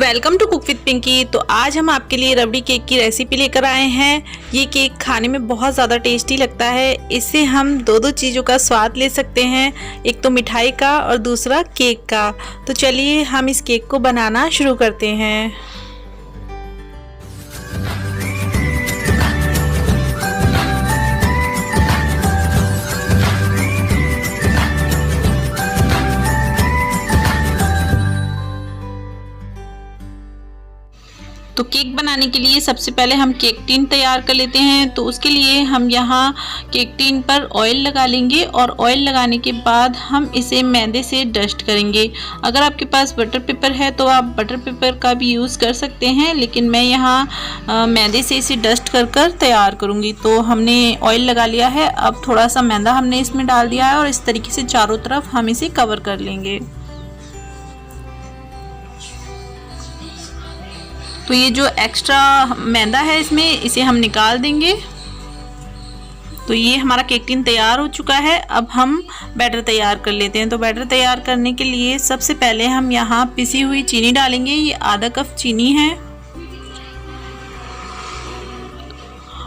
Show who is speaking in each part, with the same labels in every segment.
Speaker 1: Welcome to cook with Pinky. तो आज हम आपके लिए रबड़ी केक की रेसिपी लेकर आए हैं। ये केक खाने में बहुत ज़्यादा टेस्टी लगता है। इससे हम दो चीज़ों का स्वाद ले सकते हैं, एक तो मिठाई का और दूसरा केक का। तो चलिए हम इस केक को बनाना शुरू करते हैं। तो केक बनाने के लिए सबसे पहले हम केक टिन तैयार कर लेते हैं। तो उसके लिए हम यहाँ केक टिन पर ऑयल लगा लेंगे और ऑयल लगाने के बाद हम इसे मैदे से डस्ट करेंगे। अगर आपके पास बटर पेपर है तो आप बटर पेपर का भी यूज़ कर सकते हैं, लेकिन मैं यहाँ मैदे से इसे डस्ट कर तैयार करूँगी। तो हमने ऑयल लगा लिया है, अब थोड़ा सा मैदा हमने इसमें डाल दिया है और इस तरीके से चारों तरफ हम इसे कवर कर लेंगे। तो ये जो एक्स्ट्रा मैदा है इसमें, इसे हम निकाल देंगे। तो ये हमारा केक टिन तैयार हो चुका है। अब हम बैटर तैयार कर लेते हैं। तो बैटर तैयार करने के लिए सबसे पहले हम यहाँ पिसी हुई चीनी डालेंगे। ये आधा कप चीनी है।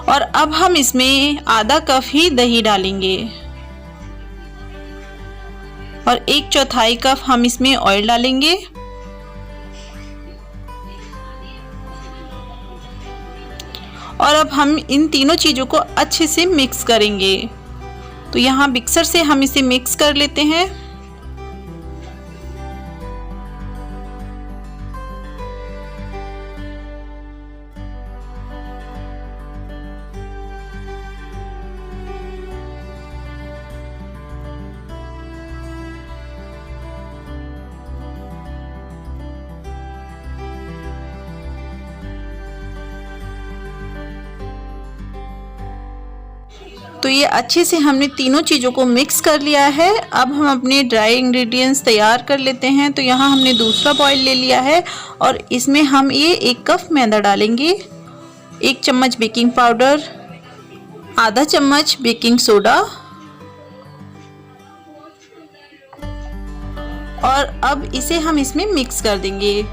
Speaker 1: और अब हम इसमें आधा कप ही दही डालेंगे और 1/4 कप हम इसमें ऑयल डालेंगे। और अब हम इन तीनों चीज़ों को अच्छे से मिक्स करेंगे। तो यहाँ मिक्सर से हम इसे मिक्स कर लेते हैं। तो ये अच्छे से हमने तीनों चीज़ों को मिक्स कर लिया है। अब हम अपने ड्राई इंग्रेडिएंट्स तैयार कर लेते हैं। तो यहाँ हमने दूसरा बॉयल ले लिया है और इसमें हम ये 1 कप मैदा डालेंगे, 1 चम्मच बेकिंग पाउडर, आधा चम्मच बेकिंग सोडा। और अब इसे हम इसमें मिक्स कर देंगे।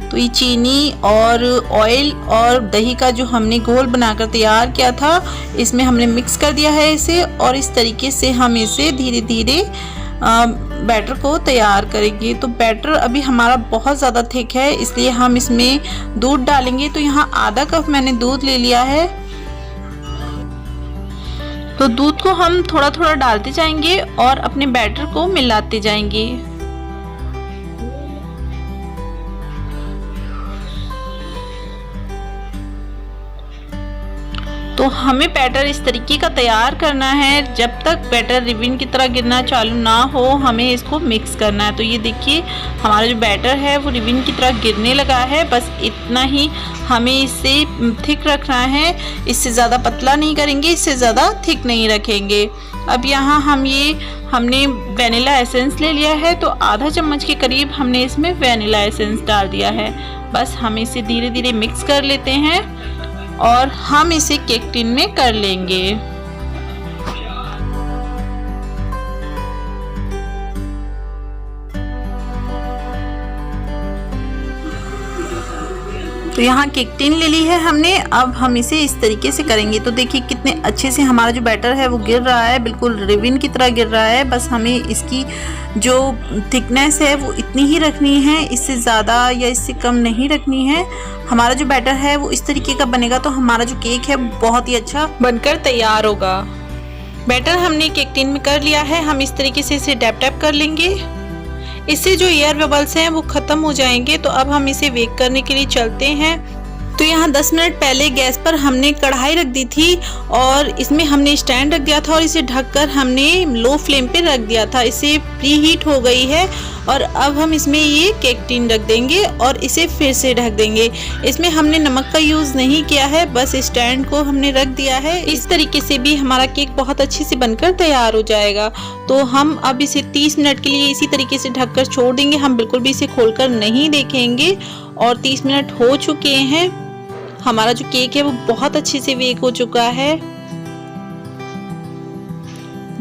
Speaker 1: तो ये चीनी और ऑयल और दही का जो हमने घोल बनाकर तैयार किया था, इसमें हमने मिक्स कर दिया है इसे। और इस तरीके से हम इसे धीरे धीरे बैटर को तैयार करेंगे। तो बैटर अभी हमारा बहुत ज़्यादा थिक है, इसलिए हम इसमें दूध डालेंगे। तो यहाँ आधा कप मैंने दूध ले लिया है। तो दूध को हम थोड़ा थोड़ा डालते जाएंगे और अपने बैटर को मिलाते जाएंगे। तो हमें बैटर इस तरीके का तैयार करना है, जब तक बैटर रिबन की तरह गिरना चालू ना हो हमें इसको मिक्स करना है। तो ये देखिए हमारा जो बैटर है वो रिबन की तरह गिरने लगा है। बस इतना ही हमें इससे थिक रखना है, इससे ज़्यादा पतला नहीं करेंगे, इससे ज़्यादा थिक नहीं रखेंगे। अब यहाँ हमने वैनिला एसेंस ले लिया है। तो आधा चम्मच के करीब हमने इसमें वैनिला एसेंस डाल दिया है। बस हम इसे धीरे धीरे मिक्स कर लेते हैं और हम इसे केक टिन में कर लेंगे। तो यहाँ केक टिन ले ली है हमने। अब हम इसे इस तरीके से करेंगे। तो देखिए कितने अच्छे से हमारा जो बैटर है वो गिर रहा है, बिल्कुल रिबन की तरह गिर रहा है। बस हमें इसकी जो थिकनेस है वो इतनी ही रखनी है, इससे ज़्यादा या इससे कम नहीं रखनी है। हमारा जो बैटर है वो इस तरीके का बनेगा तो हमारा जो केक है बहुत ही अच्छा बनकर तैयार होगा। बैटर हमने केक टिन में कर लिया है। हम इस तरीके से इसे डैप डैप कर लेंगे, इससे जो एयर बबल्स हैं वो ख़त्म हो जाएंगे। तो अब हम इसे बेक करने के लिए चलते हैं। तो यहाँ 10 मिनट पहले गैस पर हमने कढ़ाई रख दी थी और इसमें हमने स्टैंड रख दिया था और इसे ढककर हमने लो फ्लेम पे रख दिया था। इसे प्री हीट हो गई है और अब हम इसमें ये केक टिन रख देंगे और इसे फिर से ढक देंगे। इसमें हमने नमक का यूज़ नहीं किया है, बस स्टैंड को हमने रख दिया है। इस तरीके से भी हमारा केक बहुत अच्छे से बनकर तैयार हो जाएगा। तो हम अब इसे 30 मिनट के लिए इसी तरीके से ढककर छोड़ देंगे। हम बिल्कुल भी इसे खोलकर नहीं देखेंगे। और 30 मिनट हो चुके हैं। हमारा जो केक है वो बहुत अच्छे से बेक हो चुका है।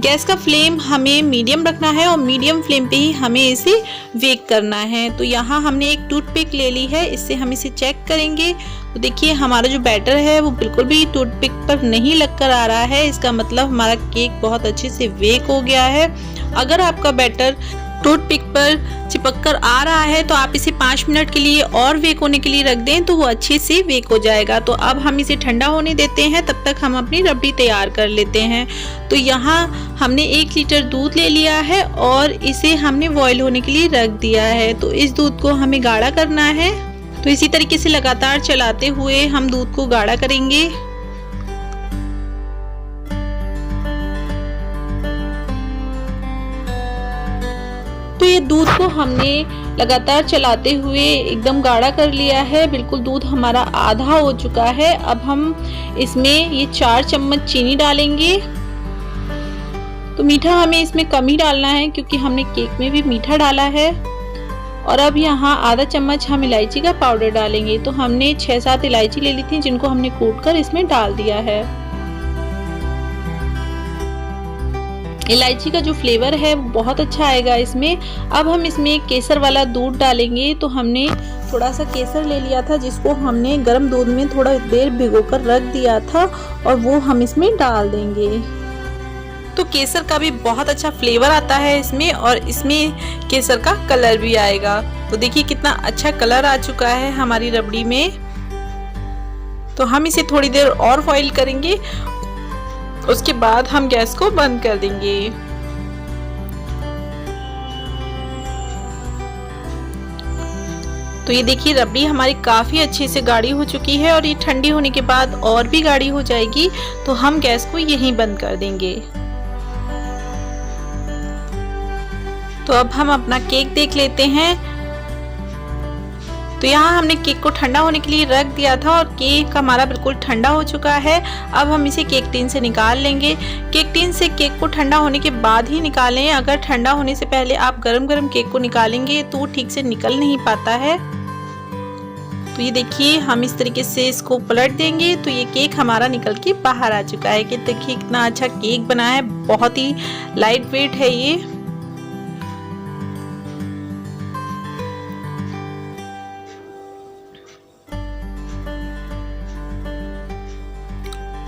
Speaker 1: गैस का फ्लेम हमें मीडियम रखना है और मीडियम फ्लेम पे ही हमें इसे बेक करना है। तो यहाँ हमने एक टूथपिक ले ली है, इससे हम इसे चेक करेंगे। तो देखिए हमारा जो बैटर है वो बिल्कुल भी टूथपिक पर नहीं लगकर आ रहा है, इसका मतलब हमारा केक बहुत अच्छे से बेक हो गया है। अगर आपका बैटर टूथपिक पर चिपक कर आ रहा है तो आप इसे 5 मिनट के लिए और बेक होने के लिए रख दें, तो वो अच्छे से बेक हो जाएगा। तो अब हम इसे ठंडा होने देते हैं, तब तक हम अपनी रबड़ी तैयार कर लेते हैं। तो यहाँ हमने 1 लीटर दूध ले लिया है और इसे हमने बॉईल होने के लिए रख दिया है। तो इस दूध को हमें गाढ़ा करना है। तो इसी तरीके से लगातार चलाते हुए हम दूध को गाढ़ा करेंगे। तो ये दूध को हमने लगातार चलाते हुए एकदम गाढ़ा कर लिया है। बिल्कुल दूध हमारा आधा हो चुका है। अब हम इसमें ये 4 चम्मच चीनी डालेंगे। तो मीठा हमें इसमें कम ही डालना है क्योंकि हमने केक में भी मीठा डाला है। और अब यहाँ आधा चम्मच हम इलायची का पाउडर डालेंगे। तो हमने 6-7 इलायची ले ली थी जिनको हमने कूट कर इसमें डाल दिया है। इलायची का जो फ्लेवर है वो बहुत अच्छा आएगा इसमें। अब हम इसमें केसर वाला दूध डालेंगे। तो हमने थोड़ा सा केसर ले लिया था जिसको हमने गर्म दूध में थोड़ा देर भिगोकर रख दिया था और वो हम इसमें डाल देंगे। तो केसर का भी बहुत अच्छा फ्लेवर आता है इसमें और इसमें केसर का कलर भी आएगा। तो देखिए कितना अच्छा कलर आ चुका है हमारी रबड़ी में। तो हम इसे थोड़ी देर और बॉईल करेंगे, उसके बाद हम गैस को बंद कर देंगे। तो ये देखिए रबड़ी हमारी काफ़ी अच्छे से गाढ़ी हो चुकी है और ये ठंडी होने के बाद और भी गाढ़ी हो जाएगी। तो हम गैस को यहीं बंद कर देंगे। तो अब हम अपना केक देख लेते हैं। तो यहाँ हमने केक को ठंडा होने के लिए रख दिया था और केक हमारा बिल्कुल ठंडा हो चुका है। अब हम इसे केक टिन से निकाल लेंगे। केक टिन से केक को ठंडा होने के बाद ही निकालें। अगर ठंडा होने से पहले आप गरम केक को निकालेंगे तो ठीक से निकल नहीं पाता है। तो ये देखिए हम इस तरीके से इसको पलट देंगे तो ये केक हमारा निकल के बाहर आ चुका है। कि देखिए कितना अच्छा केक बना है, बहुत ही लाइट वेट है ये।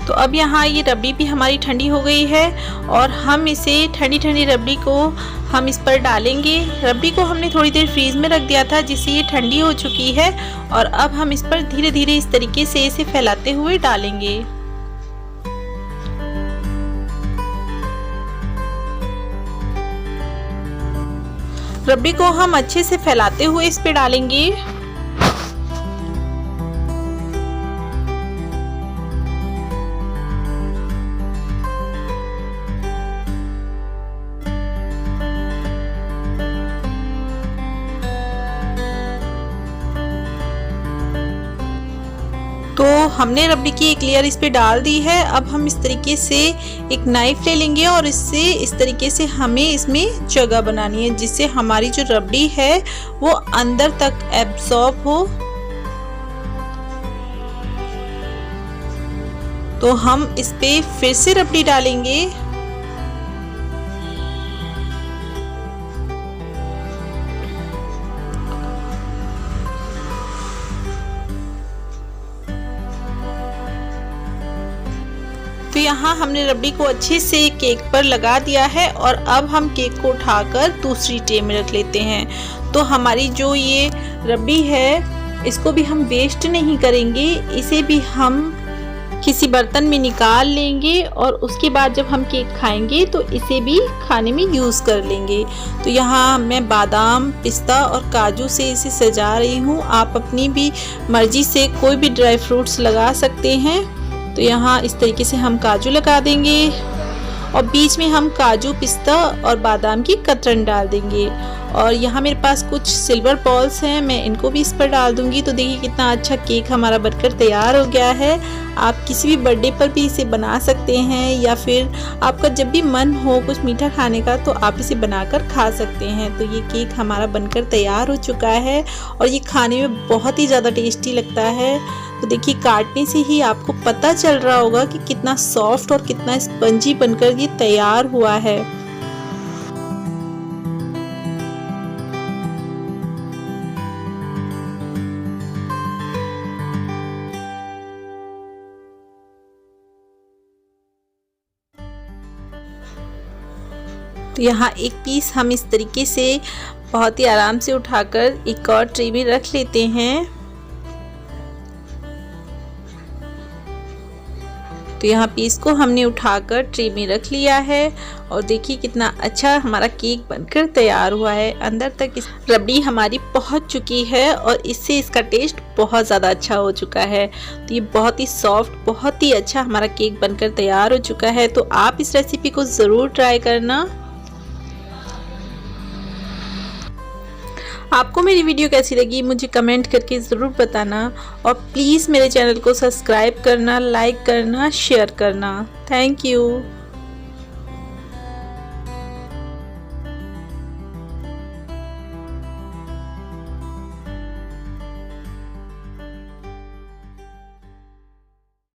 Speaker 1: तो अब यहाँ ये रबड़ी भी हमारी ठंडी हो गई है और हम इसे ठंडी रबड़ी को हम इस पर डालेंगे। रबड़ी को हमने थोड़ी देर फ्रीज में रख दिया था जिससे ये ठंडी हो चुकी है और अब हम इस पर धीरे धीरे इस तरीके से इसे फैलाते हुए डालेंगे। रबड़ी को हम अच्छे से फैलाते हुए इस पे डालेंगे। तो हमने रबड़ी की एक लेयर इस पे डाल दी है। अब हम इस तरीके से एक नाइफ ले लेंगे और इससे इस तरीके से हमें इसमें जगह बनानी है जिससे हमारी जो रबड़ी है वो अंदर तक एब्जॉर्ब हो। तो हम इस पे फिर से रबड़ी डालेंगे। तो यहाँ हमने रबड़ी को अच्छे से केक पर लगा दिया है और अब हम केक को उठाकर दूसरी ट्रे में रख लेते हैं। तो हमारी जो ये रबड़ी है इसको भी हम वेस्ट नहीं करेंगे, इसे भी हम किसी बर्तन में निकाल लेंगे और उसके बाद जब हम केक खाएंगे तो इसे भी खाने में यूज़ कर लेंगे। तो यहाँ मैं बादाम, पिस्ता और काजू से इसे सजा रही हूँ। आप अपनी भी मर्जी से कोई भी ड्राई फ्रूट्स लगा सकते हैं। तो यहाँ इस तरीके से हम काजू लगा देंगे और बीच में हम काजू, पिस्ता और बादाम की कतरन डाल देंगे। और यहाँ मेरे पास कुछ सिल्वर बॉल्स हैं, मैं इनको भी इस पर डाल दूंगी। तो देखिए कितना अच्छा केक हमारा बनकर तैयार हो गया है। आप किसी भी बर्थडे पर भी इसे बना सकते हैं या फिर आपका जब भी मन हो कुछ मीठा खाने का तो आप इसे बनाकर खा सकते हैं। तो ये केक हमारा बनकर तैयार हो चुका है और ये खाने में बहुत ही ज़्यादा टेस्टी लगता है। तो देखिए काटने से ही आपको पता चल रहा होगा कि कितना सॉफ्ट और कितना स्पंजी बनकर ये तैयार हुआ है। तो यहाँ एक पीस हम इस तरीके से बहुत ही आराम से उठाकर एक और ट्रे में रख लेते हैं। तो यहाँ पीस को हमने उठाकर ट्रे में रख लिया है और देखिए कितना अच्छा हमारा केक बनकर तैयार हुआ है। अंदर तक इस रबड़ी हमारी पहुँच चुकी है और इससे इसका टेस्ट बहुत ज़्यादा अच्छा हो चुका है। तो ये बहुत ही सॉफ्ट, बहुत ही अच्छा हमारा केक बनकर तैयार हो चुका है। तो आप इस रेसिपी को ज़रूर ट्राई करना। आपको मेरी वीडियो कैसी लगी मुझे कमेंट करके ज़रूर बताना और प्लीज़ मेरे चैनल को सब्सक्राइब करना, लाइक करना, शेयर करना। Thank you.